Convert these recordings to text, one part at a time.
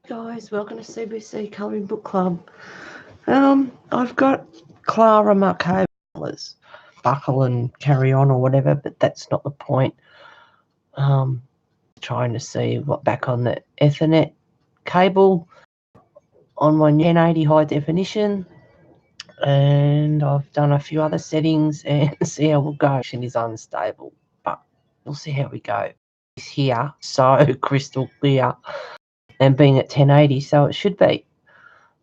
Guys, welcome to CBC Colouring Book Club. I've got Klara Markova colours, buckle and carry on or whatever, but that's not the point. Trying to see what back on the Ethernet cable on my 1080 high definition, and I've done a few other settings and see how we'll go. It is unstable, but we'll see how we go. It's here, so crystal clear, and being at 1080, so it should be.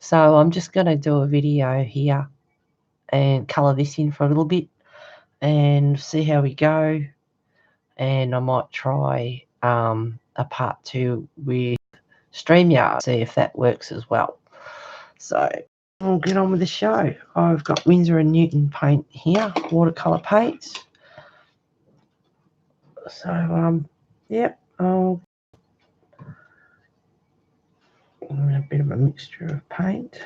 So I'm just going to do a video here and colour this in for a little bit and see how we go. And I might try a part 2 with StreamYard, see if that works as well. So we'll get on with the show. I've got Winsor & Newton paint here, watercolour paints. So, yep, I'll a bit of a mixture of paint.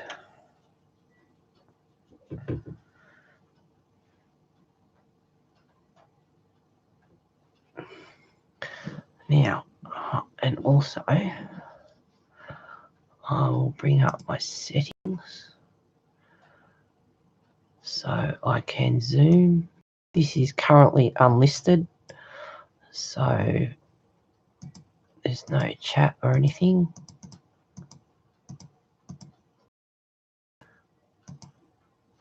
Now, and also I will bring up my settings so I can zoom. This is currently unlisted, so there's no chat or anything.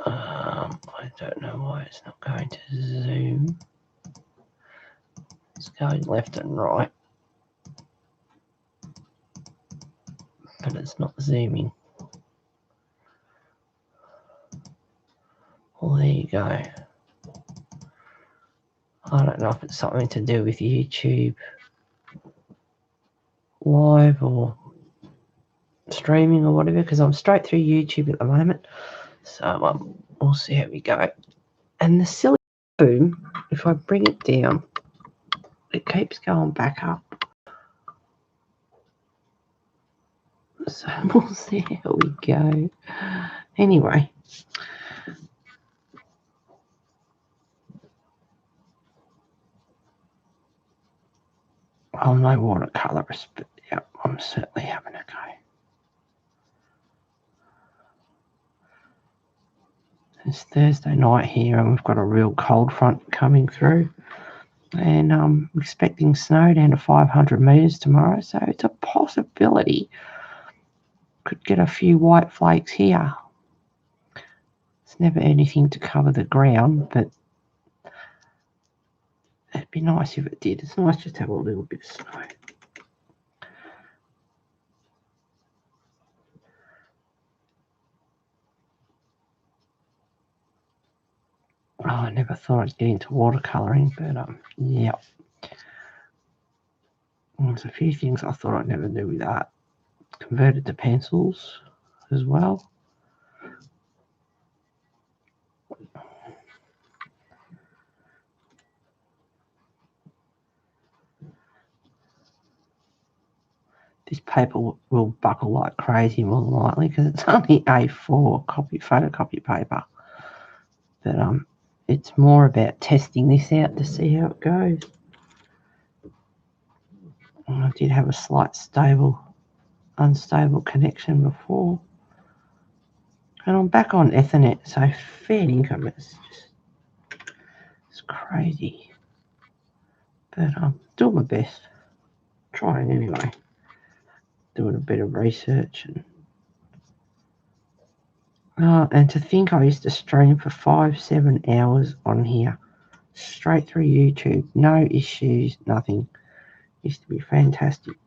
I don't know why it's not going to zoom. It's going left and right, but it's not zooming. Well, there you go. I don't know if it's something to do with YouTube live or streaming or whatever, because I'm straight through YouTube at the moment. So we'll see how we go. And the silly boom, if I bring it down, it keeps going back up. So we'll see how we go. Anyway. I'm no watercolourist, but yeah, I'm certainly having a go. It's Thursday night here and we've got a real cold front coming through. And I'm expecting snow down to 500 metres tomorrow, so it's a possibility. Could get a few white flakes here. It's never anything to cover the ground, but it'd be nice if it did. It's nice just to have a little bit of snow. Oh, I never thought I'd get into watercolouring, but yeah. There's a few things I thought I'd never do with that. Converted to pencils as well. This paper will buckle like crazy more than likely because it's only A4 photocopy paper. But it's more about testing this out to see how it goes. I did have a slight unstable connection before. And I'm back on Ethernet, so fair income is it's crazy. But I'm doing my best. Trying anyway. Doing a bit of research and to think I used to stream for 5-7 hours on here, straight through YouTube, no issues, nothing. Used to be fantastic.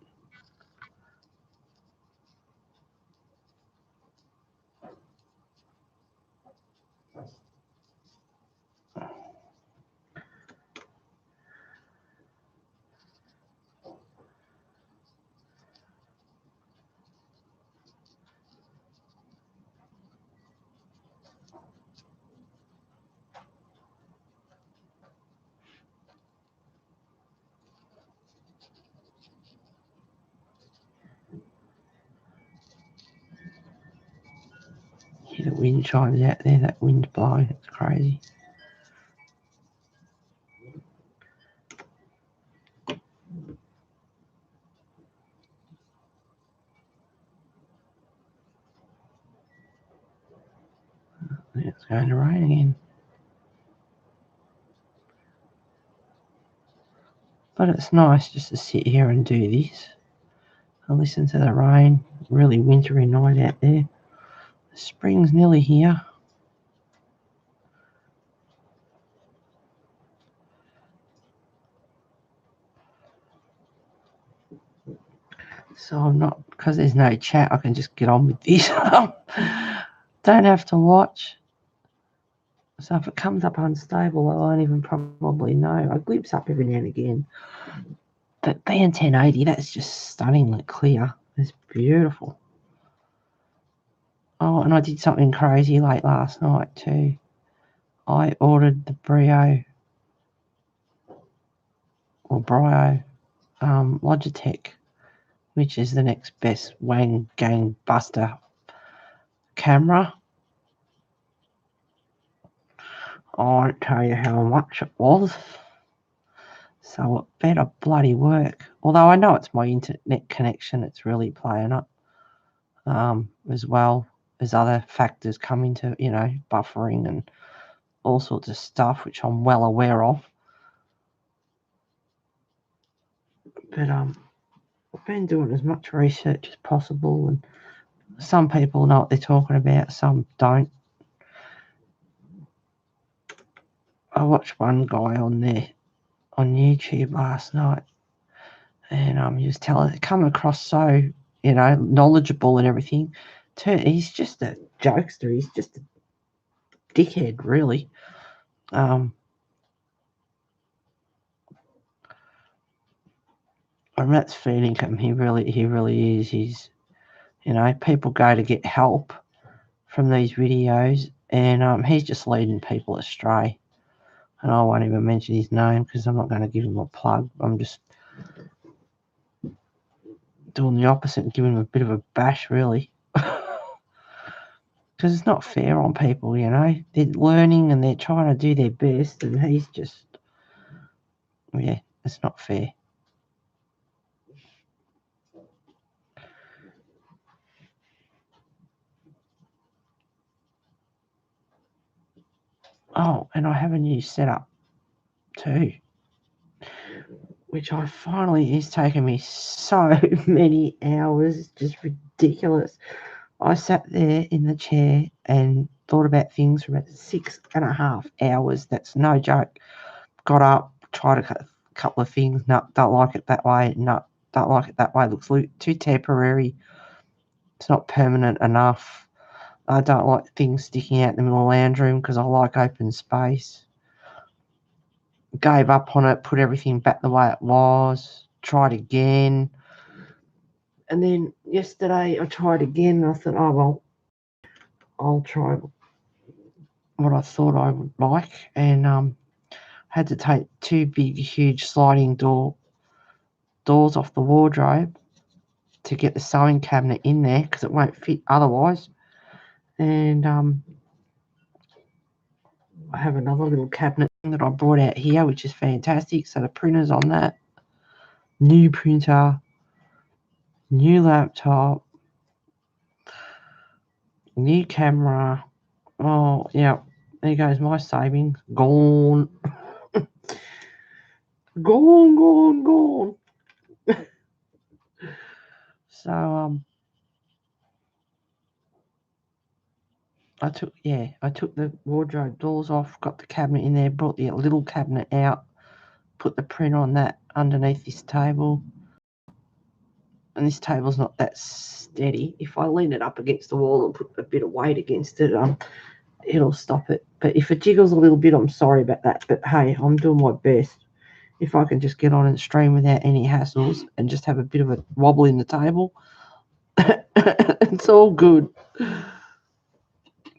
The wind chimes out there, that wind's blowing, it's crazy. going to rain again. But it's nice just to sit here and do this and listen to the rain. Really wintry night out there. Spring's nearly here. So I'm not, because there's no chat, I can just get on with this. Don't have to watch. So if it comes up unstable, I won't even probably know. I glimpse up every now and again. But being 1080, that's just stunningly clear. It's beautiful. Oh, and I did something crazy late last night too. I ordered the Brio Logitech, which is the next best Wang Gang Buster camera. I won't tell you how much it was. So it better bloody work. Although I know it's my internet connection that's really playing up, as well as other factors come into, buffering and all sorts of stuff, which I'm well aware of. But I've been doing as much research as possible, and some people know what they're talking about, some don't. I watched one guy on YouTube last night, and he was come across so, knowledgeable and everything. He's just a jokester. He's just a dickhead, really. And that's feeding him. He really is. He's, people go to get help from these videos, and he's just leading people astray. And I won't even mention his name because I'm not going to give him a plug. I'm just doing the opposite and giving him a bit of a bash, really. Because it's not fair on people, They're learning and they're trying to do their best, and he's just, it's not fair. Oh, and I have a new setup too, which is taking me so many hours, just ridiculous. I sat there in the chair and thought about things for about 6.5 hours. That's no joke. Got up, tried a couple of things. No, don't like it that way. No, don't like it that way. Looks too temporary. It's not permanent enough. I don't like things sticking out in the middle of the lounge room because I like open space. Gave up on it, put everything back the way it was, tried again. And then yesterday I tried again, and I thought, oh, well, I'll try what I thought I would like. And had to take two big, huge sliding doors off the wardrobe to get the sewing cabinet in there because it won't fit otherwise. And I have another little cabinet that I brought out here, which is fantastic. So the printer's on that. New printer, new laptop, new camera. Oh, yeah. There goes my savings. Gone. Gone. So, I took the wardrobe doors off, got the cabinet in there, brought the little cabinet out, put the print on that underneath this table. And this table's not that steady. If I lean it up against the wall and put a bit of weight against it, it'll stop it. But if it jiggles a little bit, I'm sorry about that. But hey, I'm doing my best. If I can just get on and stream without any hassles and just have a bit of a wobble in the table, it's all good.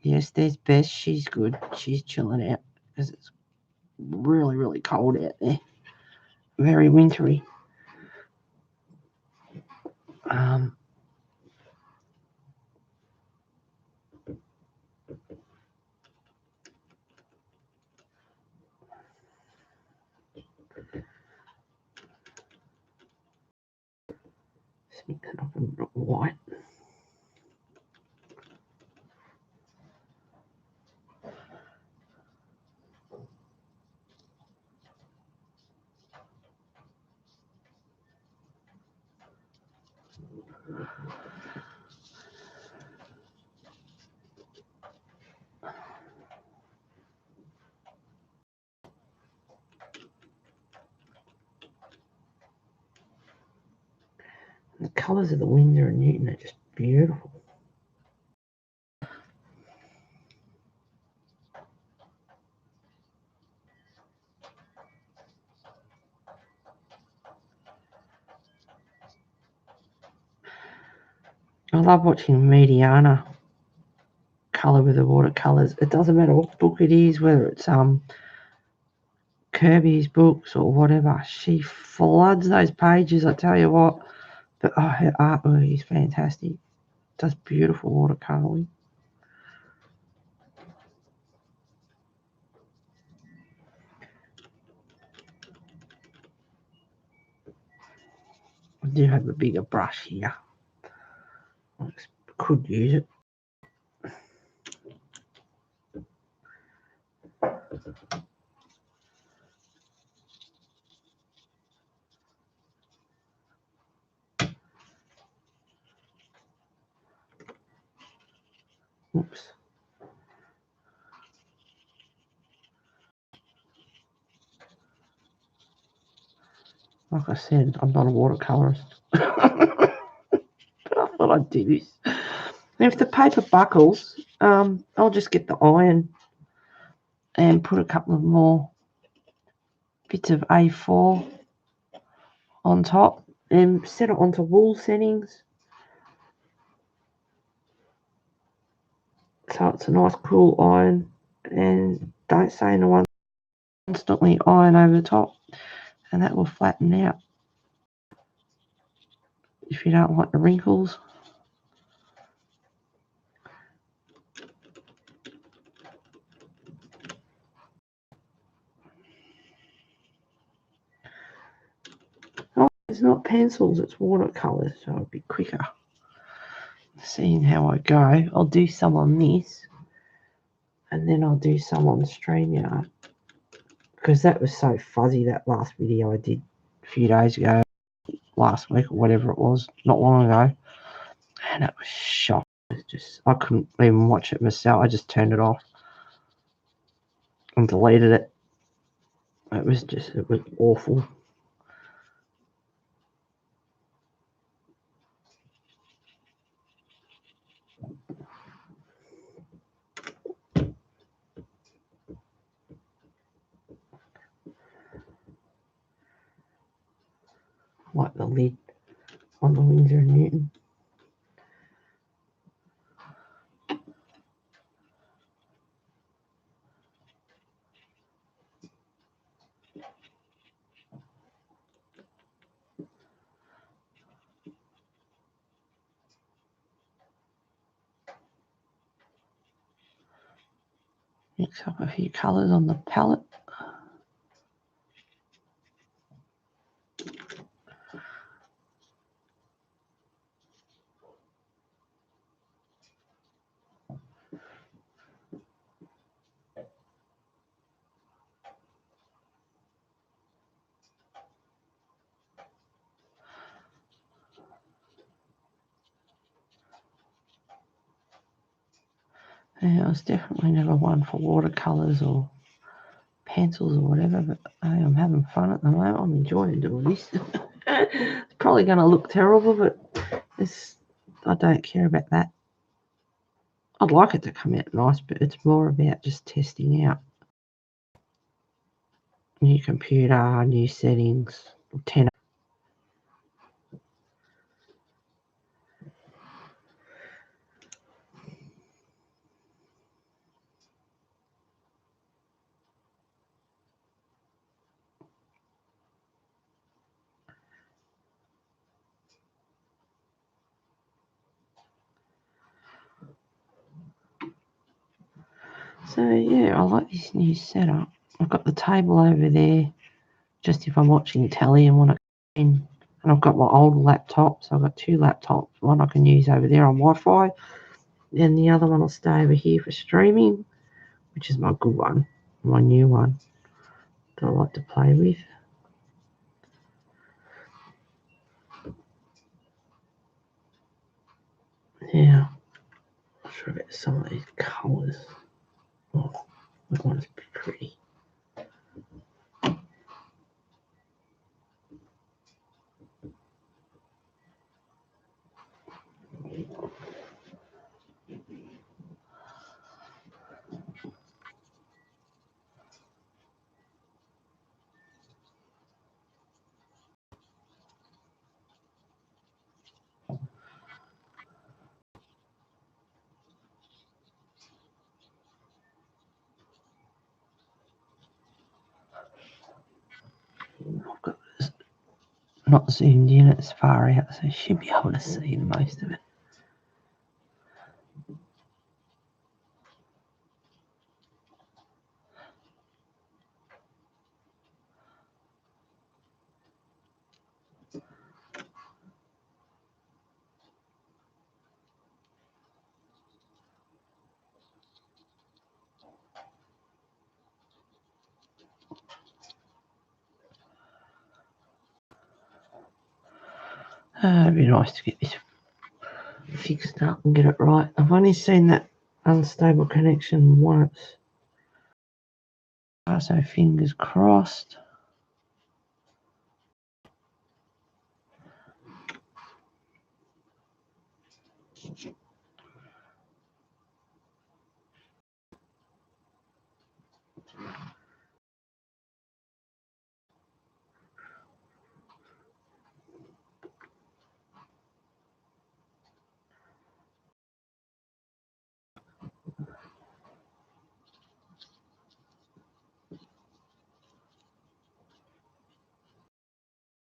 Yes, there's Bess. She's good. She's chilling out because it's really, really cold out there. Very wintry. Mix it up a bit of white. The colours of the Windsor and Newton are just beautiful. I love watching Mediana colour with the watercolours. It doesn't matter what book it is, whether it's Kirby's books or whatever. She floods those pages, I tell you what. But her artwork is fantastic. Does beautiful watercolouring. I do have a bigger brush here. I could use it. Oops. Like I said, I'm not a watercolourist. But I thought I'd do this. And if the paper buckles, I'll just get the iron and put a couple of more bits of A4 on top and set it onto wool settings. So it's a nice cool iron, and don't stay in the one constantly iron over the top, and that will flatten out if you don't like the wrinkles. Oh, it's not pencils, it's watercolours, so it'll be quicker. Seeing how I go, I'll do some on this, and then I'll do some on StreamYard, because that was so fuzzy, that last video I did a few days ago, last week or whatever it was, not long ago, and it was shocking. I couldn't even watch it myself. I just turned it off and deleted it. It was awful. Like the lid on the Windsor and Newton. Mix up a few colours on the palette. Yeah, I was definitely never one for watercolours or pencils or whatever, but hey, I'm having fun at the moment. I'm enjoying doing this. It's probably going to look terrible, but I don't care about that. I'd like it to come out nice, but it's more about just testing out. New computer, new settings, 10. So yeah, I like this new setup. I've got the table over there, just if I'm watching telly and want to come in. And I've got my old laptop, so I've got two laptops. One I can use over there on Wi-Fi, and the other one will stay over here for streaming, which is my good one, my new one that I like to play with. Now, I'm sure about some of these colours. Oh, that one's pretty. I've got this not zoomed in as far out, so you should be able to see most of it. It'd be nice to get this fixed up and get it right. I've only seen that unstable connection once. So fingers crossed.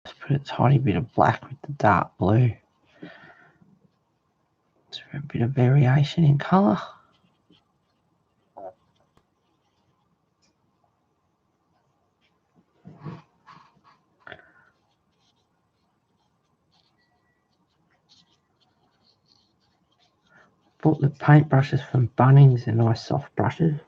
Let's put a tiny bit of black with the dark blue. It's for a bit of variation in colour. Bought the paint brushes from Bunnings, they're nice soft brushes.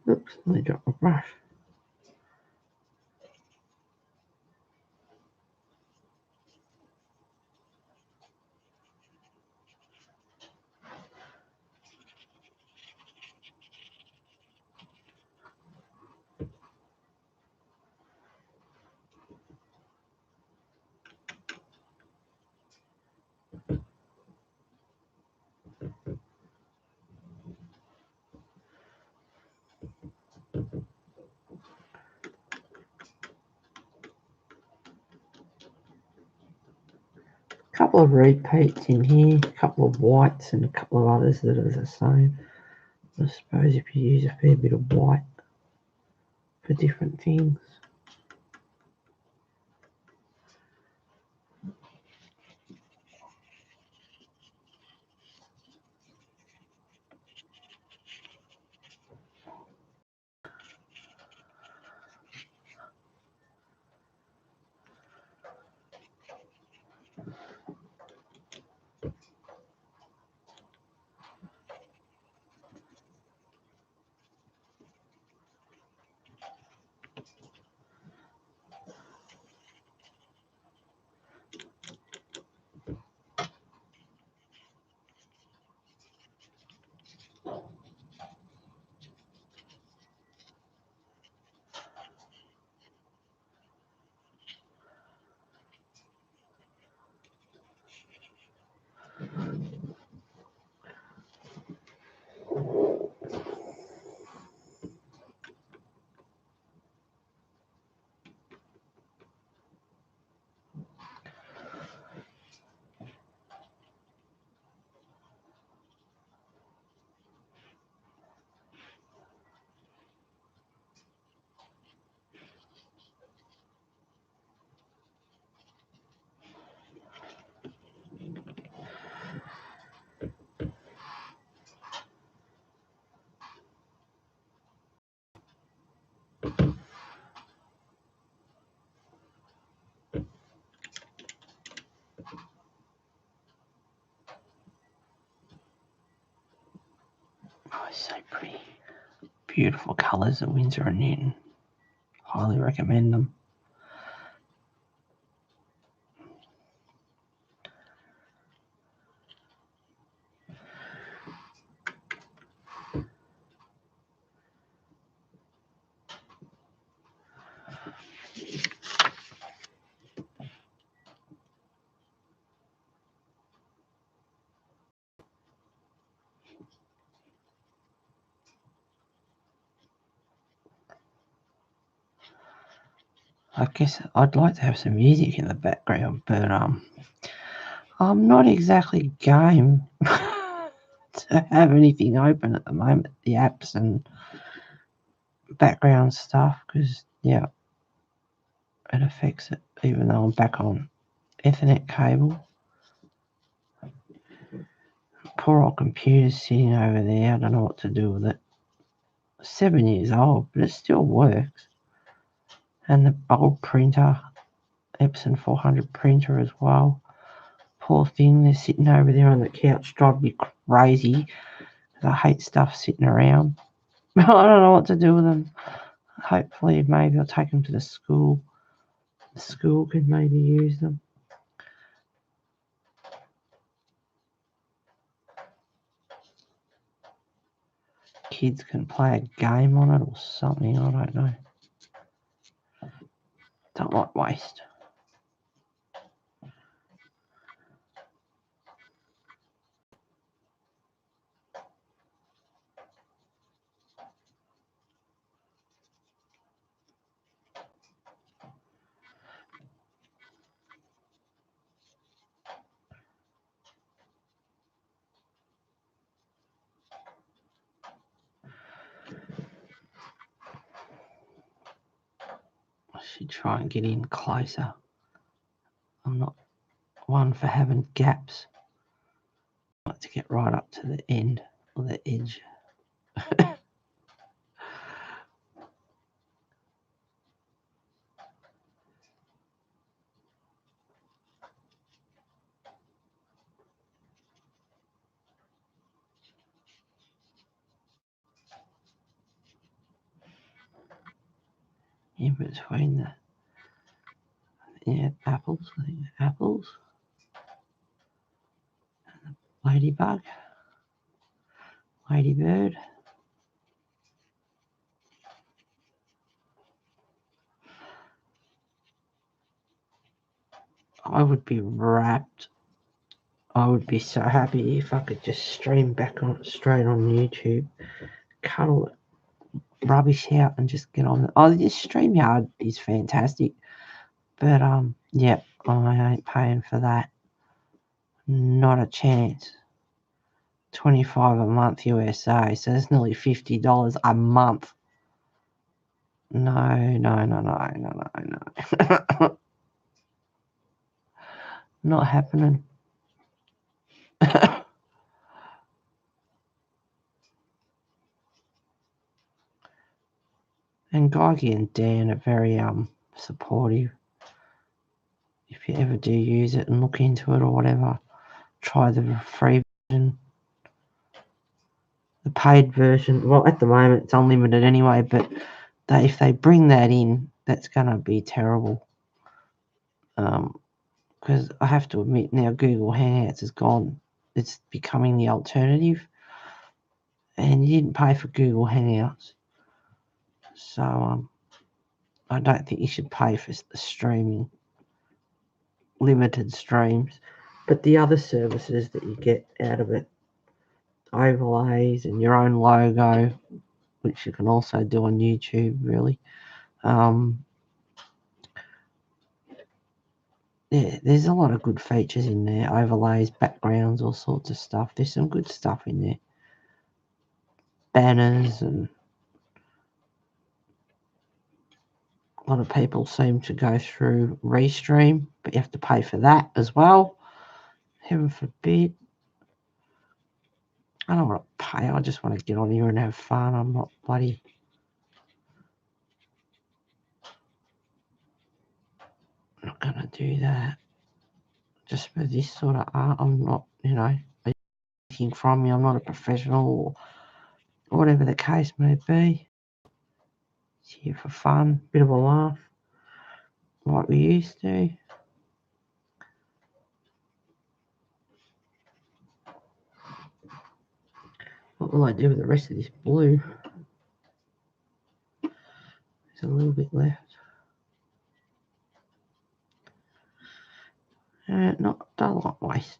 Oops, I dropped my brush. A couple of repeats in here, a couple of whites and a couple of others that are the same. I suppose if you use a fair bit of white for different things. So pretty. Beautiful colours at Windsor and Newton. Highly recommend them. I guess I'd like to have some music in the background, but I'm not exactly game to have anything open at the moment, the apps and background stuff, because yeah, it affects it. Even though I'm back on Ethernet cable, poor old computer's sitting over there. I don't know what to do with it. 7 years old, but it still works. And the old printer, Epson 400 printer as well. Poor thing, they're sitting over there on the couch, driving me crazy. I hate stuff sitting around. I don't know what to do with them. Hopefully, maybe I'll take them to the school. The school could maybe use them. Kids can play a game on it or something, I don't know. Don't like waste. I should try and get in closer. I'm not one for having gaps. I like to get right up to the end or the edge. In between the apples, ladybug, ladybird. I would be wrapped. I would be so happy if I could just stream back on straight on YouTube, cut all the rubbish out, and just get on. This StreamYard is fantastic, but yeah, I ain't paying for that. Not a chance. $25 a month USA, so that's nearly $50 a month. No. Not happening. And Geigy and Dan are very supportive. If you ever do use it and look into it or whatever, try the free version. The paid version, well, at the moment it's unlimited anyway, but if they bring that in, that's going to be terrible. Because I have to admit now Google Hangouts is gone. It's becoming the alternative. And you didn't pay for Google Hangouts. So I don't think you should pay for the streaming, limited streams. But the other services that you get out of it, overlays and your own logo, which you can also do on YouTube, really. Yeah, there's a lot of good features in there, overlays, backgrounds, all sorts of stuff. There's some good stuff in there. Banners, and a lot of people seem to go through Restream, but you have to pay for that as well. Heaven forbid. I don't want to pay, I just want to get on here and have fun. I'm not bloody... I'm not going to do that. Just for this sort of art, I'm not, anything from me. I'm not a professional. whatever the case may be. It's here for fun, bit of a laugh, like we used to. What will I do with the rest of this blue? There's a little bit left. Don't like waste.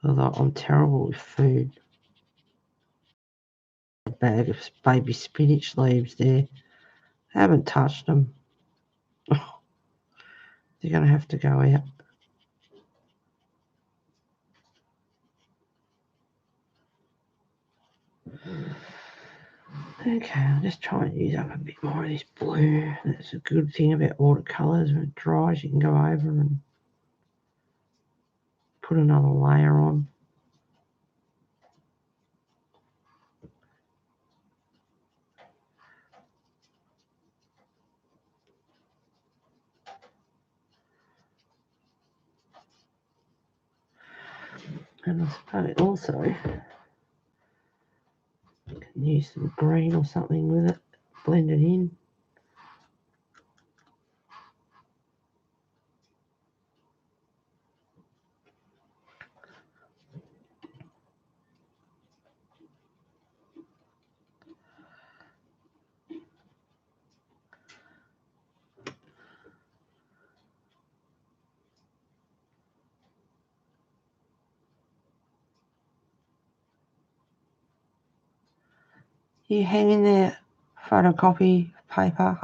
Although I'm terrible with food. A bag of baby spinach leaves there. Haven't touched them. Oh, they're going to have to go out. Okay, I'll just try and use up a bit more of this blue. That's a good thing about watercolours. When it dries, you can go over and put another layer on. And I suppose also you can use some green or something with it, blend it in. You hanging there, photocopy paper,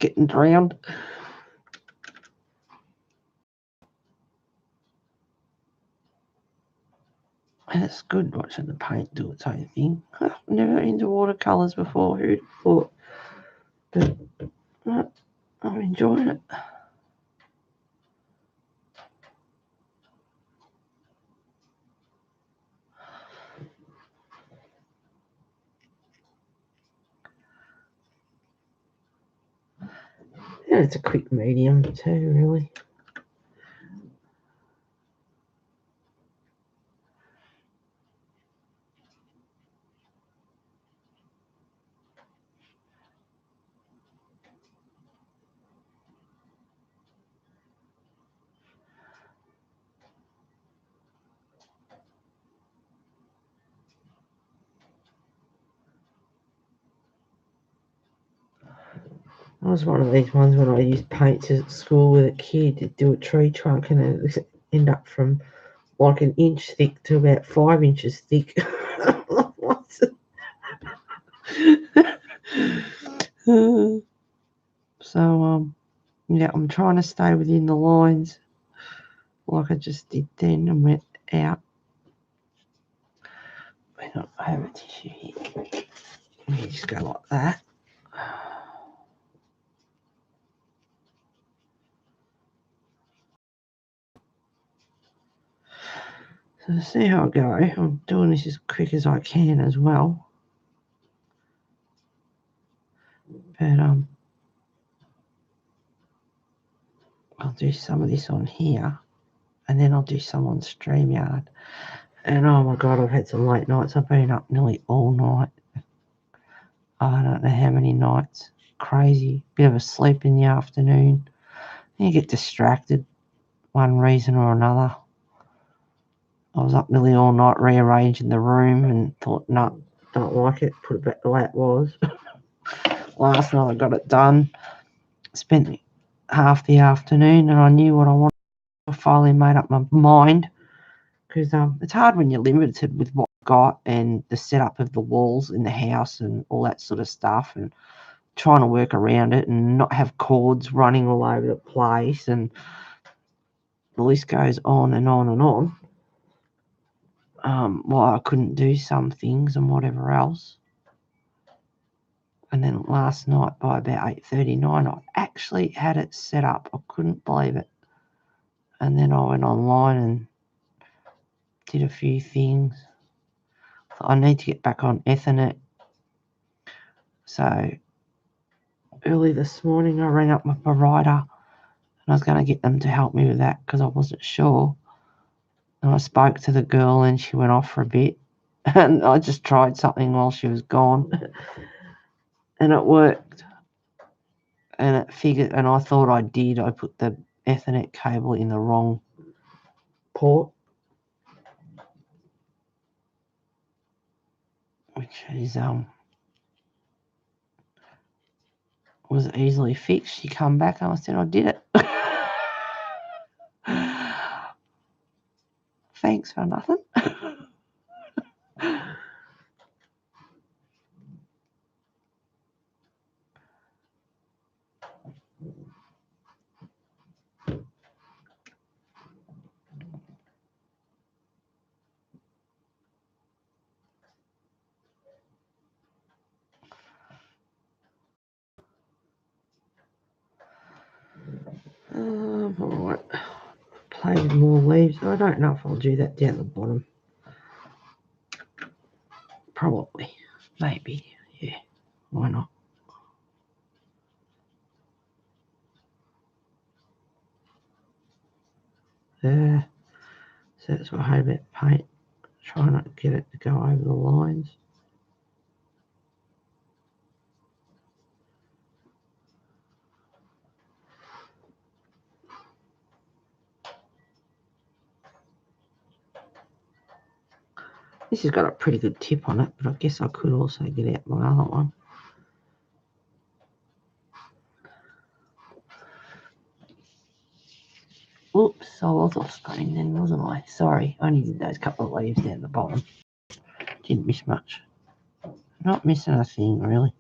getting drowned. And it's good watching the paint do its own thing. I've never into watercolours before, who'd thought? But I'm enjoying it. And it's a quick medium too, really. I was one of these ones when I used paints at school with a kid to do a tree trunk, and it end up from like an inch thick to about 5 inches thick. So yeah, I'm trying to stay within the lines like I just did then and went out. I have a tissue here. You just go like that. So to see how I go, I'm doing this as quick as I can as well. But I'll do some of this on here, and then I'll do some on StreamYard. And oh my god, I've had some late nights. I've been up nearly all night. I don't know how many nights. Crazy. Bit of a sleep in the afternoon. You get distracted, one reason or another. I was up nearly all night rearranging the room and thought, no, don't like it. Put it back the way it was. Last night I got it done. Spent half the afternoon and I knew what I wanted. I finally made up my mind, because it's hard when you're limited with what you've got and the setup of the walls in the house and all that sort of stuff, and trying to work around it and not have cords running all over the place, and the list goes on and on and on. Why I couldn't do some things and whatever else. And then last night by about 8:39, I actually had it set up. I couldn't believe it. And then I went online and did a few things. I need to get back on Ethernet. So early this morning I rang up my provider and I was going to get them to help me with that because I wasn't sure. And I spoke to the girl and she went off for a bit. And I just tried something while she was gone. And it worked. And it figured, and I thought I did. I put the Ethernet cable in the wrong port, which is was easily fixed. She come back and I said I did it. Thanks for nothing. All right. Play with more leaves. I don't know if I'll do that down the bottom. Probably. Maybe. Yeah. Why not? There. So that's what I hate about paint. Try not to get it to go over the lines. This has got a pretty good tip on it, but I guess I could also get out my other one. Oops, I was off screen then, wasn't I? Sorry, I only did those couple of leaves down the bottom. Didn't miss much. Not missing a thing, really.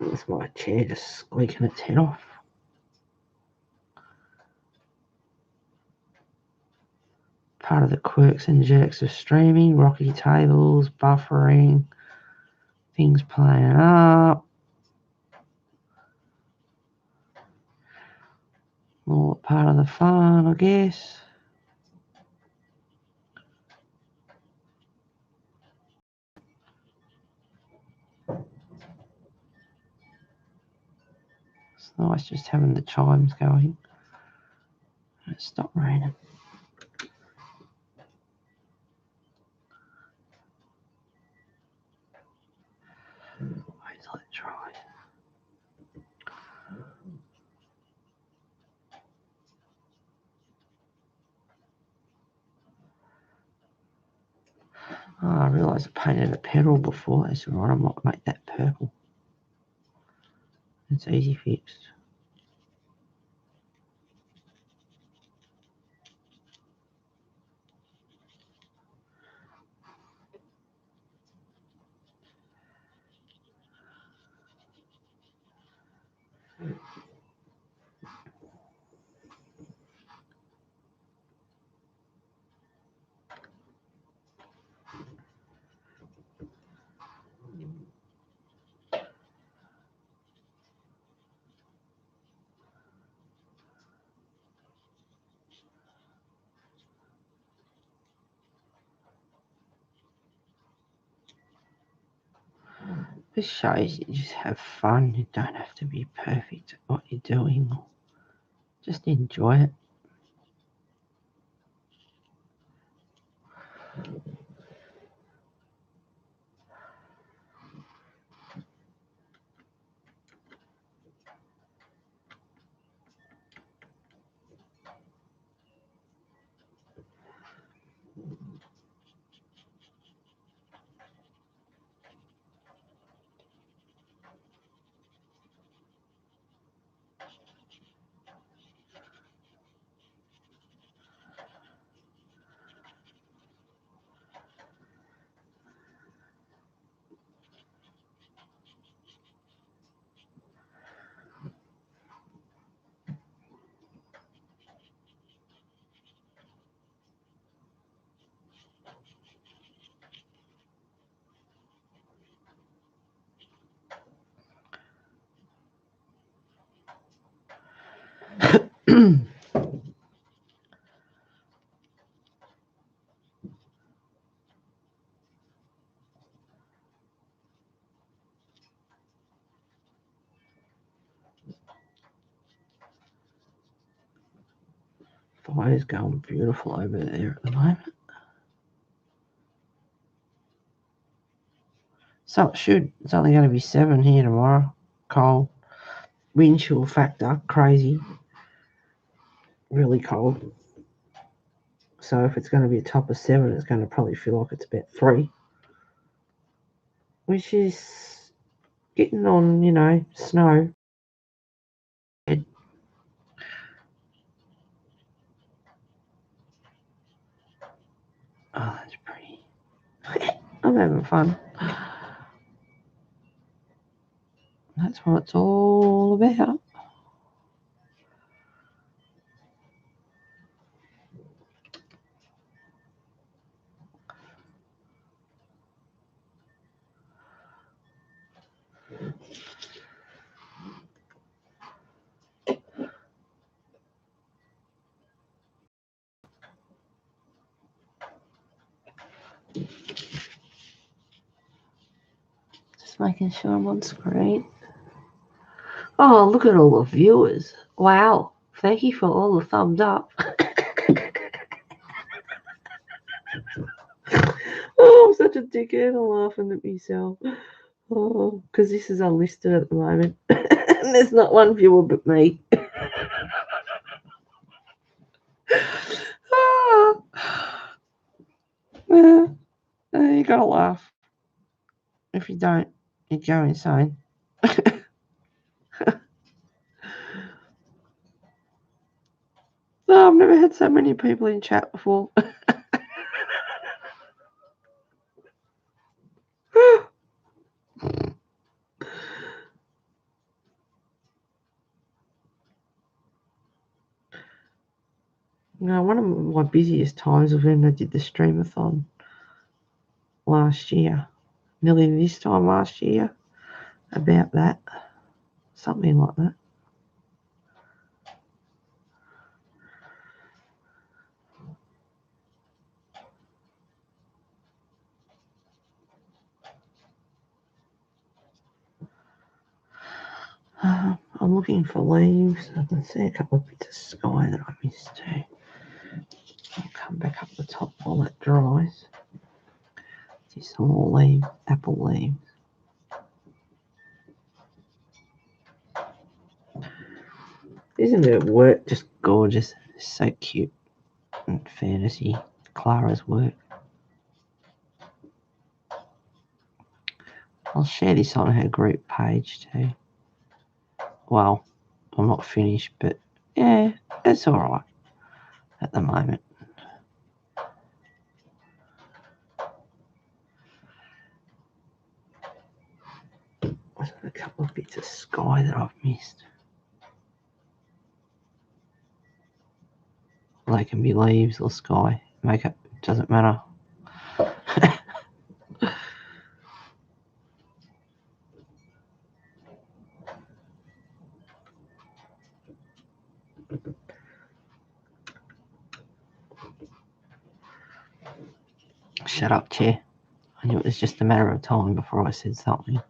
That's my chair just squeaking its head off. Part of the quirks and jerks of streaming, rocky tables, buffering, things playing up. More part of the fun, I guess. It's nice just having the chimes going. It stopped raining. Wait till it dries. Oh, I realised I painted a petal before. That's all right, I might make that purple. It's easy fixed. This shows you just have fun. You don't have to be perfect at what you're doing. Just enjoy it. fire's going beautiful over there at the moment. So it should. It's only going to be 7 here tomorrow. Cold. Wind chill factor, crazy. Really cold. So if it's going to be a top of 7, it's going to probably feel like it's about 3. Which is getting on, snow. Oh, that's pretty. I'm having fun. That's what it's all about. Just making sure I'm on screen. Oh, look at all the viewers. Wow. Thank you for all the thumbs up. Oh, I'm such a dickhead. I'm laughing at myself. Oh, because this is unlisted at the moment. And there's not one viewer but me. Oh. Yeah, you gotta laugh. If you don't, you go insane. Oh, I've never had so many people in chat before. One of my busiest times was when I did the streamathon last year. Nearly this time last year. About that. Something like that. I'm looking for leaves. I can see a couple of bits of sky that I missed too. I'll come back up the top while that dries. See some more leaves, apple leaves. Isn't her work just gorgeous? It's so cute and fantasy. Klara's work. I'll share this on her group page too. Well, I'm not finished, but yeah, it's alright at the moment. There's a couple of bits of sky that I've missed. They can be leaves or sky. Makeup doesn't matter. Shut up, chair. I knew it was just a matter of time before I said something.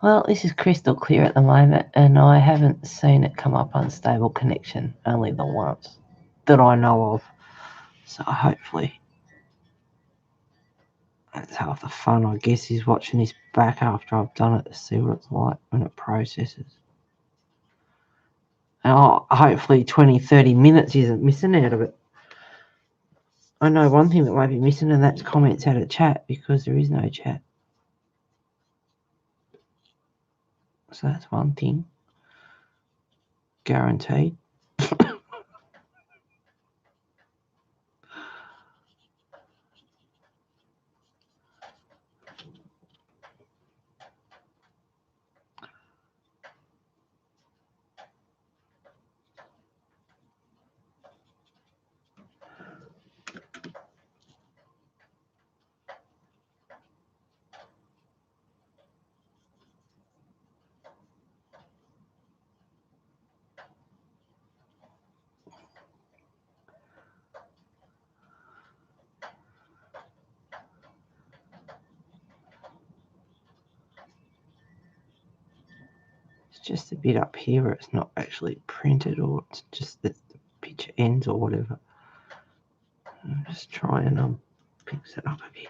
Well, this is crystal clear at the moment, and I haven't seen it come up unstable connection, only the once that I know of. So hopefully that's half the fun, I guess, is watching this back after I've done it to see what it's like when it processes. And hopefully 20, 30 minutes isn't missing out of it. I know one thing that might be missing, and that's comments out of chat, because there is no chat. So that's one thing. Guaranteed. just a bit up here where it's not actually printed, or it's just that the picture ends or whatever. I'm just trying to fix it up a bit.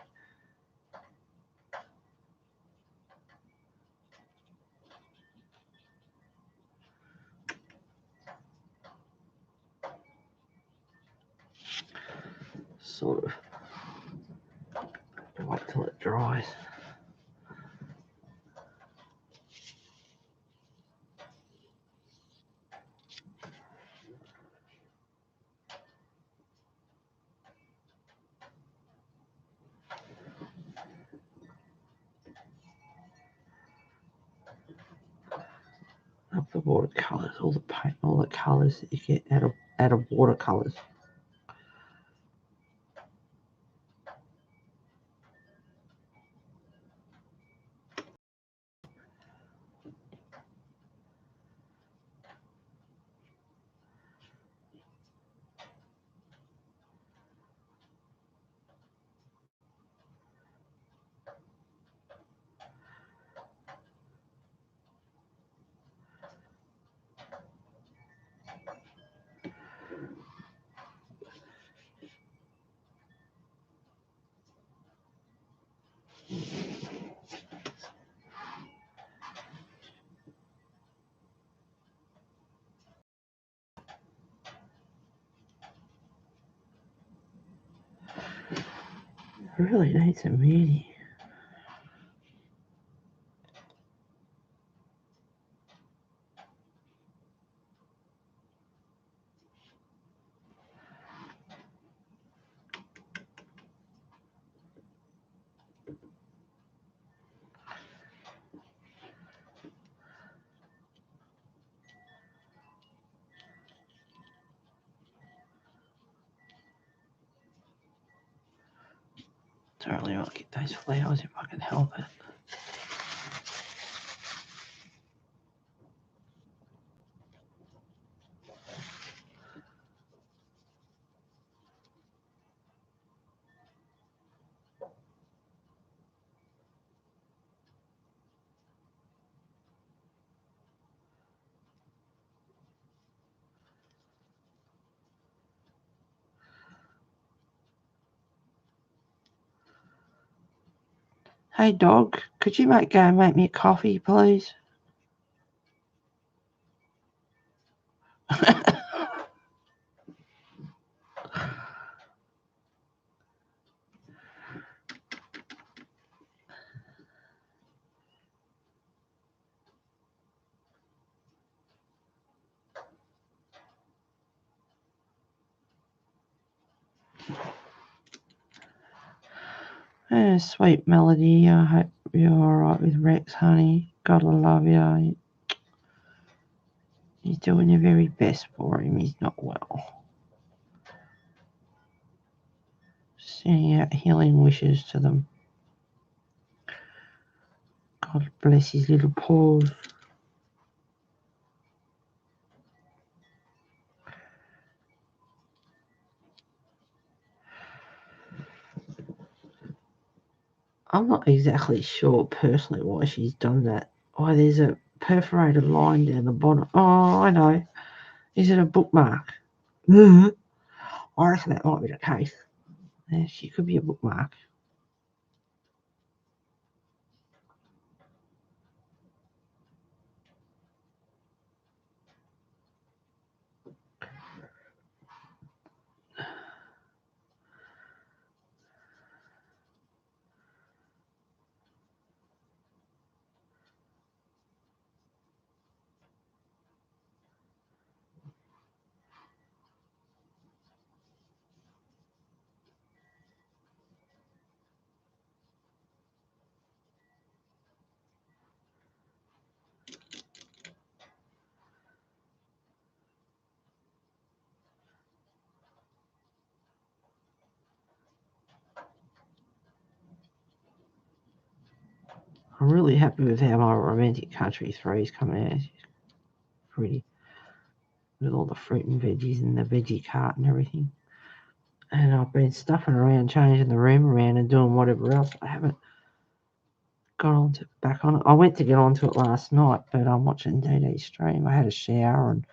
Sort of wait till it dries. Up the watercolours, all the paint, all the colours that you get out of watercolours. It really needs some beauty. Don't really want to get those flowers if I can help it. Hey dog, could you go and make me a coffee, please? Sweet Melody, I hope you're alright with Rex, honey. God, I love you. You're doing your very best for him. He's not well. Sending out healing wishes to them. God bless his little paws. I'm not exactly sure personally why she's done that. Why there's a perforated line down the bottom. Oh, I know. Is it a bookmark? I reckon that might be the case. Yeah, she could be a bookmark. I'm really happy with how my Romantic Country 3 is coming out. It's pretty. With all the fruit and veggies and the veggie cart and everything. And I've been stuffing around, changing the room around and doing whatever else. I haven't got onto back on it. I went to get onto it last night, but I'm watching DD stream. I had a shower and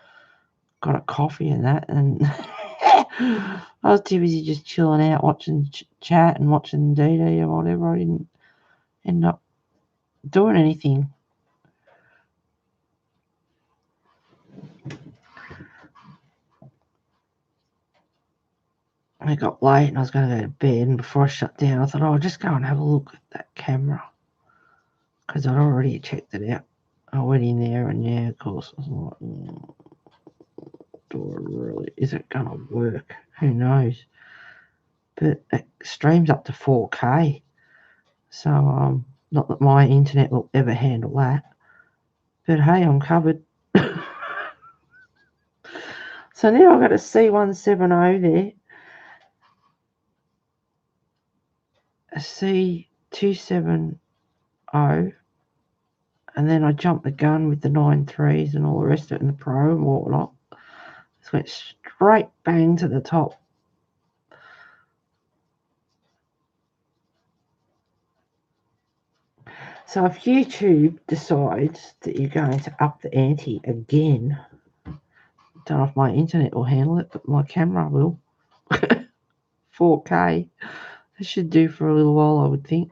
got a coffee and that, and I was too busy just chilling out, watching chat and watching DD or whatever. I didn't end up doing anything. I got late and I was going to go to bed, and before I shut down, I thought, I'll just go and have a look at that camera, because I'd already checked it out. I went in there, and yeah, of course, I was like, is it going to work? Who knows? But it streams up to 4K, so not that my internet will ever handle that, but hey, I'm covered. So now I've got a C170 there, a C270, and then I jumped the gun with the 9.3s and all the rest of it in the Pro and whatnot. Just went straight bang to the top. So if YouTube decides that you're going to up the ante again, I don't know if my internet will handle it, but my camera will. 4K. It should do for a little while, I would think.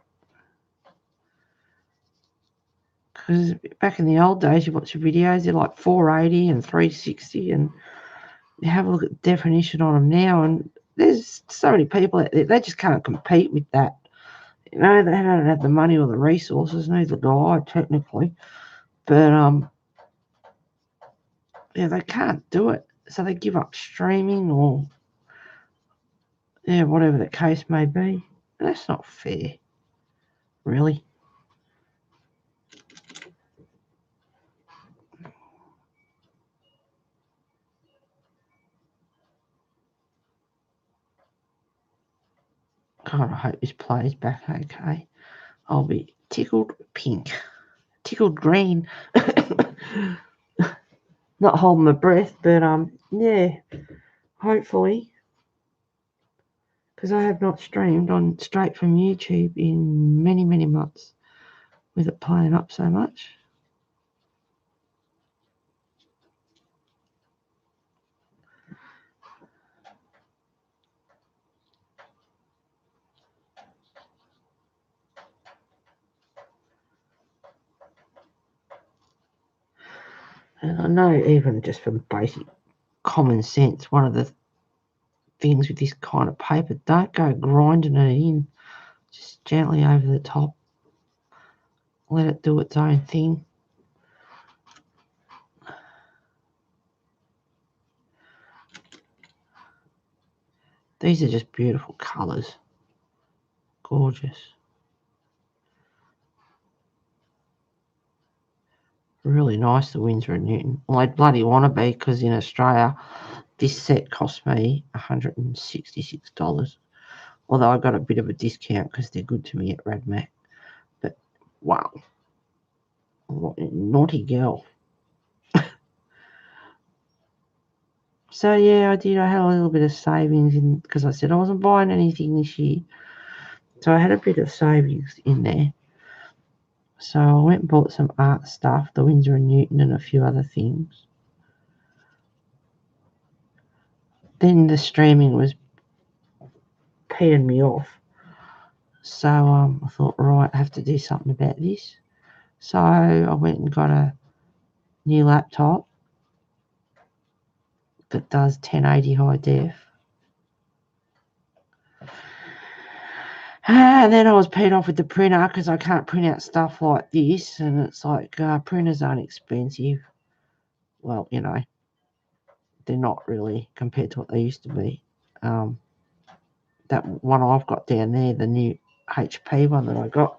Because back in the old days, you watch your videos, they're like 480 and 360, and you have a look at the definition on them now, and there's so many people out there, they just can't compete with that. You know, they don't have the money or the resources, neither do I, technically. But, yeah, they can't do it. So they give up streaming or, yeah, whatever the case may be. And that's not fair, really. God, I hope this plays back okay. I'll be tickled pink. Tickled green. Not holding my breath, but yeah, hopefully, because I have not streamed on straight from YouTube in many, many months with it playing up so much. And I know, even just from basic common sense, one of the things with this kind of paper, don't go grinding it in, just gently over the top, let it do its own thing. These are just beautiful colours, gorgeous, really nice, the Winsor & Newton. Well, I'd bloody want to be, because in Australia this set cost me $166, although I got a bit of a discount because they're good to me at Radmac. But wow, what a naughty girl. So yeah, I did. I had a little bit of savings in, because I said I wasn't buying anything this year, so I had a bit of savings in there. So I went and bought some art stuff, the Winsor & Newton and a few other things. Then the streaming was peeing me off, so I thought, right, I have to do something about this. So I went and got a new laptop that does 1080 high def. And then I was paid off with the printer, because I can't print out stuff like this, and it's like, printers aren't expensive. Well, you know, they're not really compared to what they used to be. That one I've got down there, the new HP one that I got,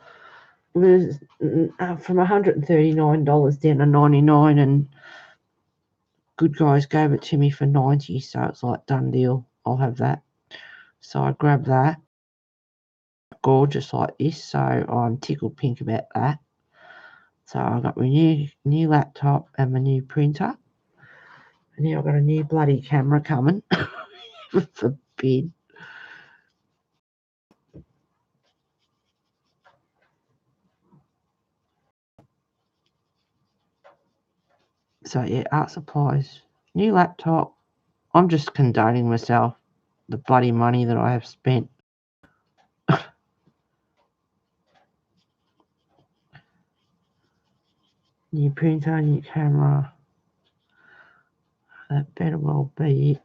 was from $139 down to $99, and Good Guys gave it to me for $90, so it's like, done deal, I'll have that. So I grabbed that, gorgeous like this, so I'm tickled pink about that. So I got my new laptop and my new printer, and now I've got a new bloody camera coming. Forbid. So yeah, art supplies, new laptop. I'm just condoning myself the bloody money that I have spent. New printer, new camera. That better well be it.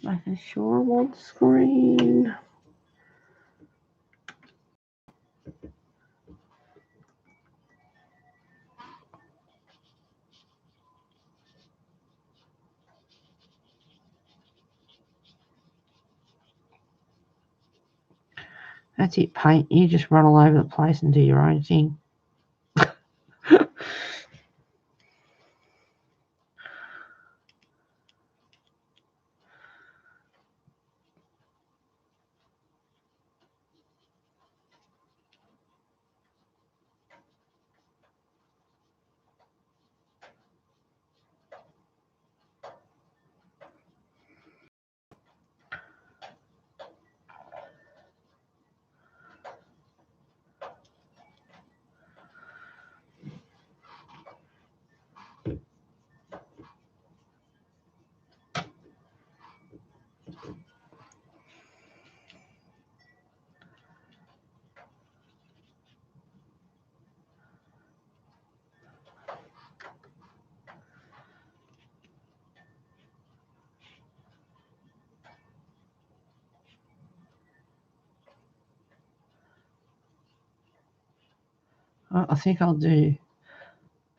Making sure I'm on screen. That's it, paint. You just run all over the place and do your own thing. I think I'll do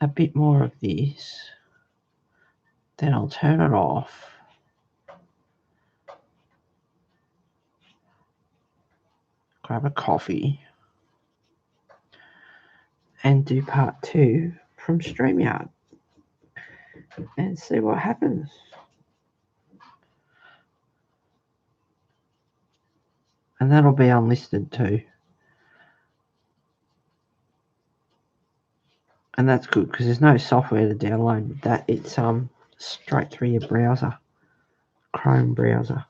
a bit more of this. Then I'll turn it off. Grab a coffee. And do part 2 from StreamYard. And see what happens. And that'll be unlisted too. And that's good because there's no software to download with that. It's straight through your browser. Chrome browser.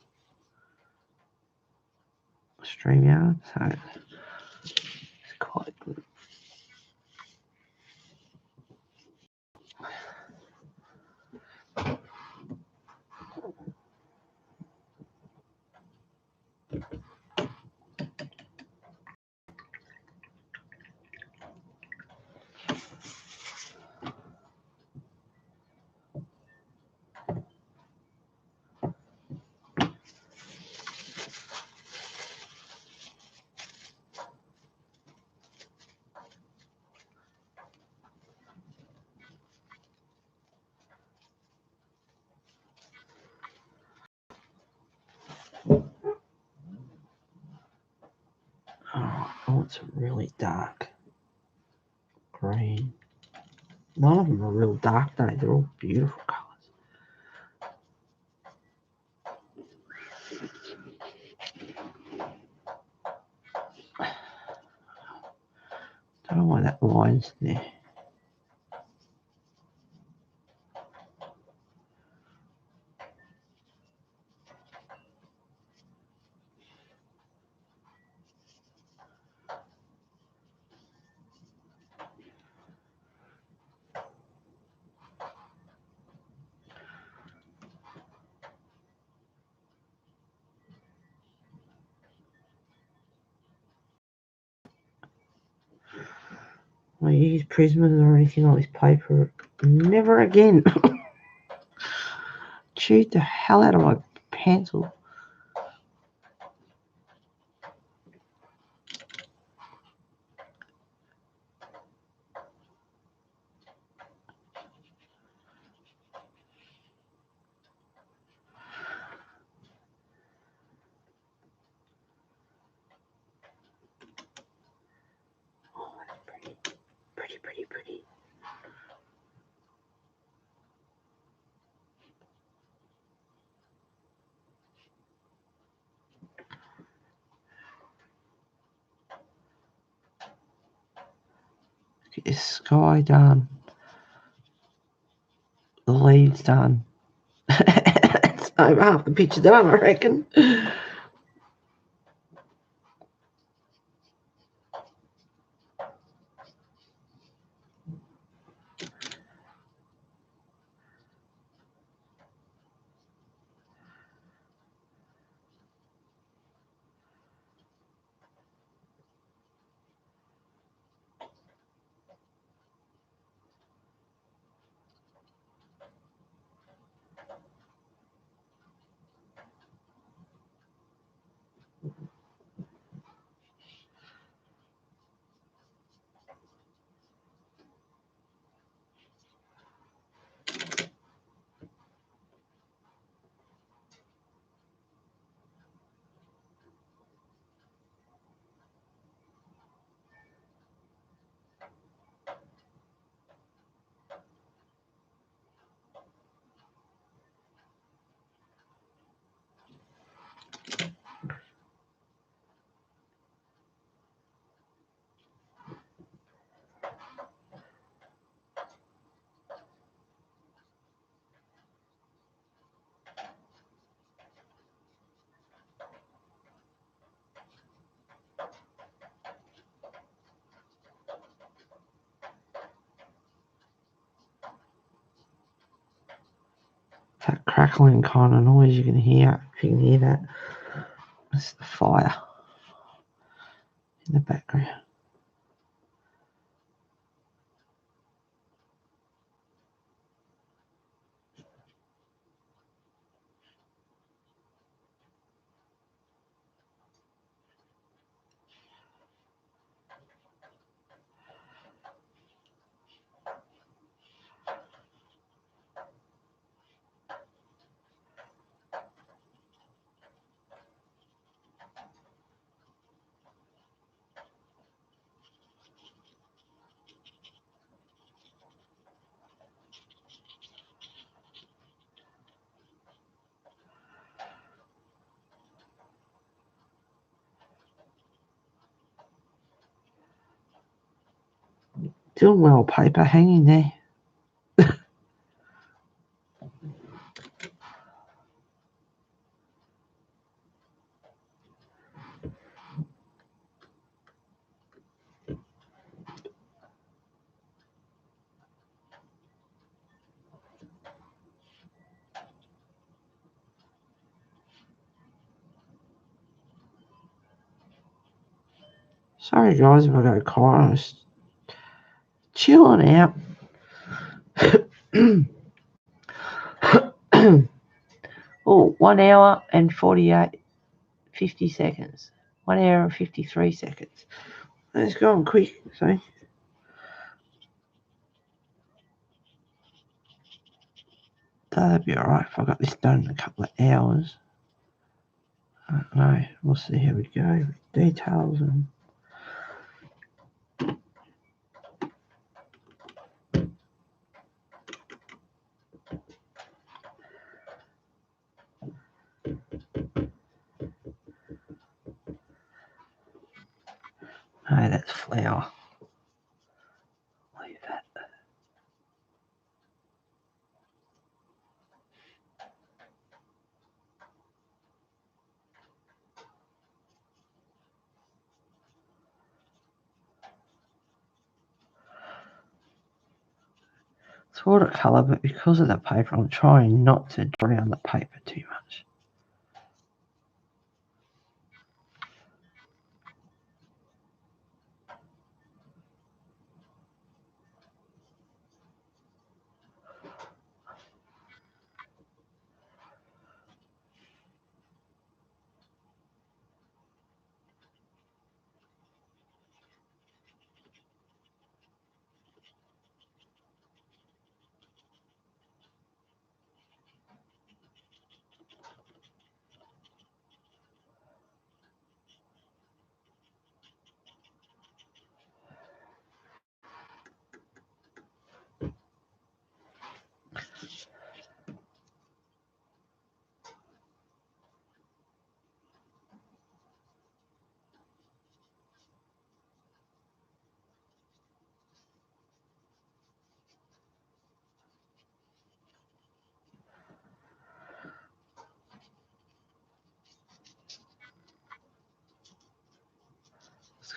StreamYard. So it's quite good. Oh, it's really dark green. None of them are real dark though. They're all beautiful colours. Don't know why that line's there. I use prismas or anything like this paper. Never again. Chewed the hell out of my pencil. Pretty. pretty. Get this sky done. The leaves done. So half the picture done, I reckon. That crackling kind of noise you can hear. If you can hear that, it's the fire in the background. Doing well, paper, hanging there. Sorry guys if I go quiet, I'm just chilling out. Oh, 1 hour and 50 seconds. 1 hour and 53 seconds. It's going quick, see? That'd be alright if I got this done in a couple of hours. I don't know. We'll see how we go. Details and no, that's flour. Leave that. It's watercolour, but because of the paper, I'm trying not to drown the paper too much.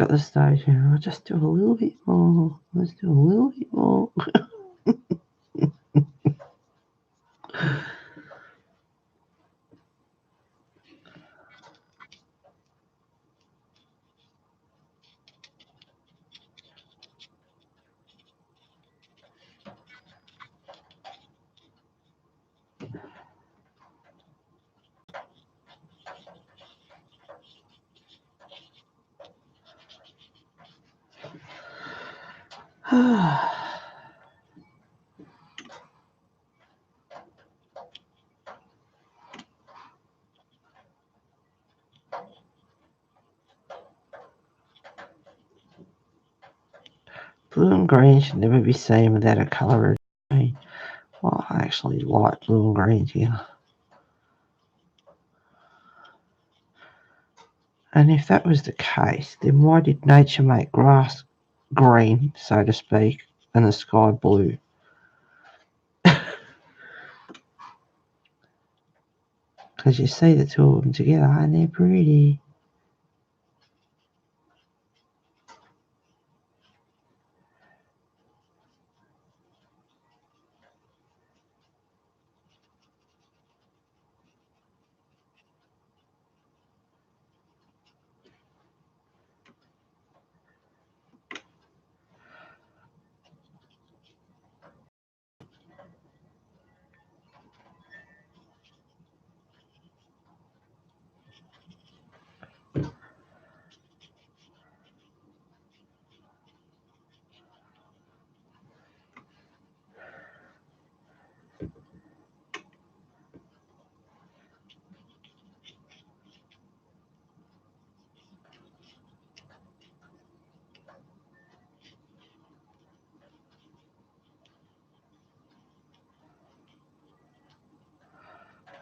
got the stage here. I'll just do a little bit more. Let's do a little bit more. Blue and green should never be seen without a colour routine. Well, I actually like blue and green here. And if that was the case, then why did nature make grass green, so to speak, and the sky blue? Because you see the two of them together and they're pretty.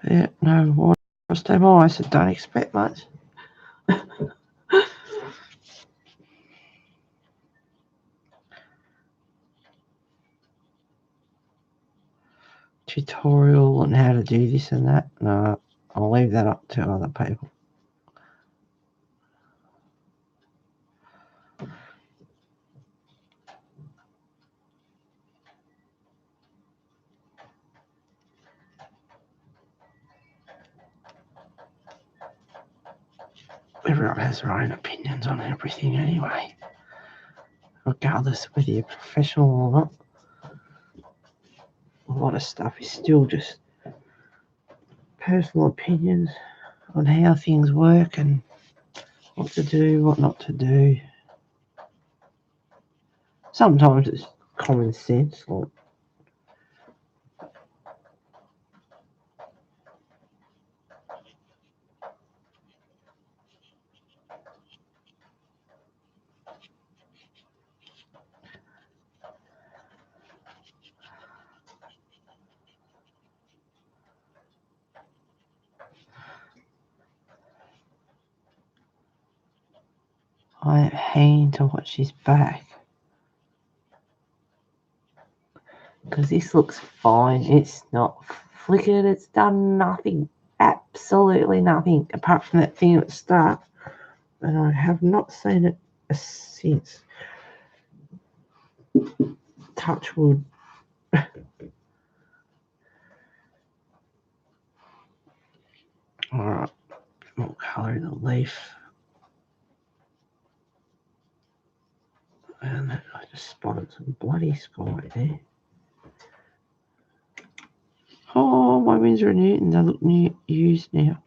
Yeah, no water across them eyes, so don't expect much. Tutorial on how to do this and that. No, I'll leave that up to other people. Everyone has their own opinions on everything anyway, regardless of whether you're professional or not. A lot of stuff is still just personal opinions on how things work and what to do, what not to do. Sometimes it's common sense, like I am hanging to watch his back. Because this looks fine. It's not flickered. It's done nothing. Absolutely nothing. Apart from that thing at the start. And I have not seen it since. Touch wood. Alright. More colour in the leaf. And I just spotted some bloody sky there. Oh, my Winsor & Newton, they look used now.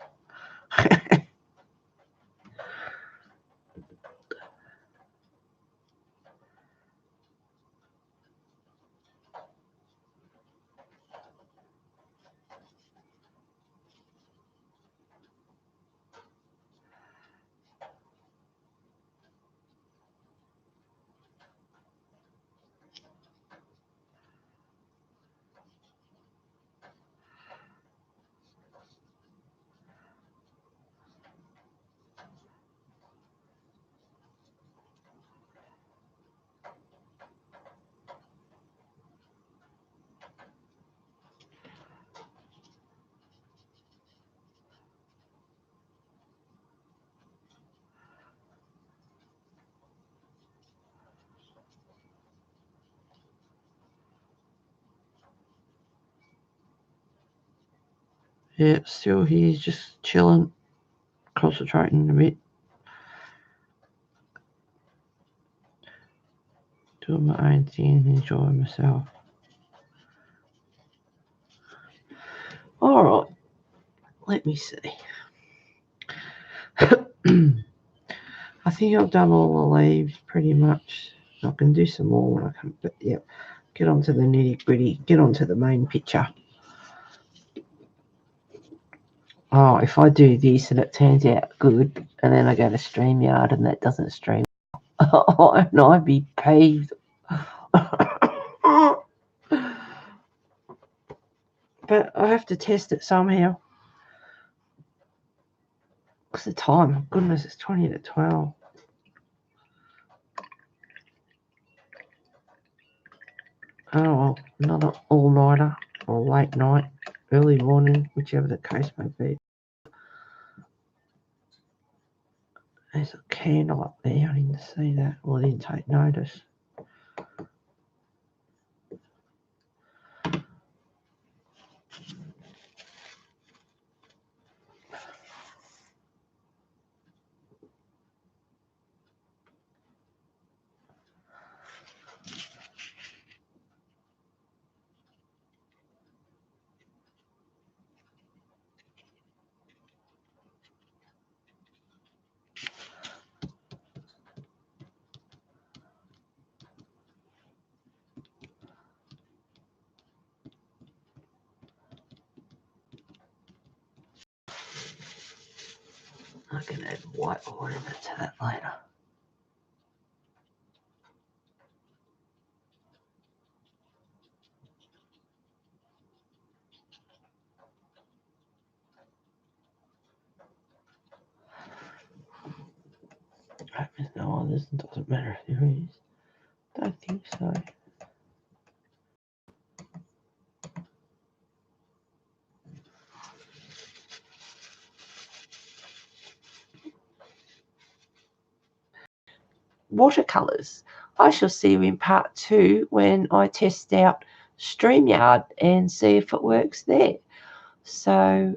Yeah, still here, just chilling, concentrating a bit. Doing my own thing, enjoying myself. Alright, let me see. I think I've done all the leaves pretty much. I can do some more when I come, but yeah, get on to the nitty gritty, get on to the main picture. Oh, if I do this and it turns out good, and then I go to StreamYard and that doesn't stream, and I'd be peeved. But I have to test it somehow. What's the time? Goodness, it's 20 to 12. Oh well, another all-nighter or late night, early morning, whichever the case may be. There's a candle up there. I didn't see that. Well, I didn't take notice. I can add white ornament to that later. Hope there's no others. It doesn't matter if there is. Don't think so. Watercolours. I shall see you in part 2 when I test out StreamYard and see if it works there. So,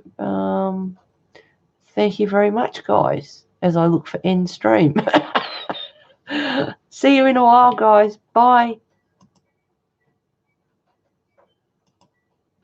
thank you very much, guys, as I look for end stream. See you in a while, guys. Bye.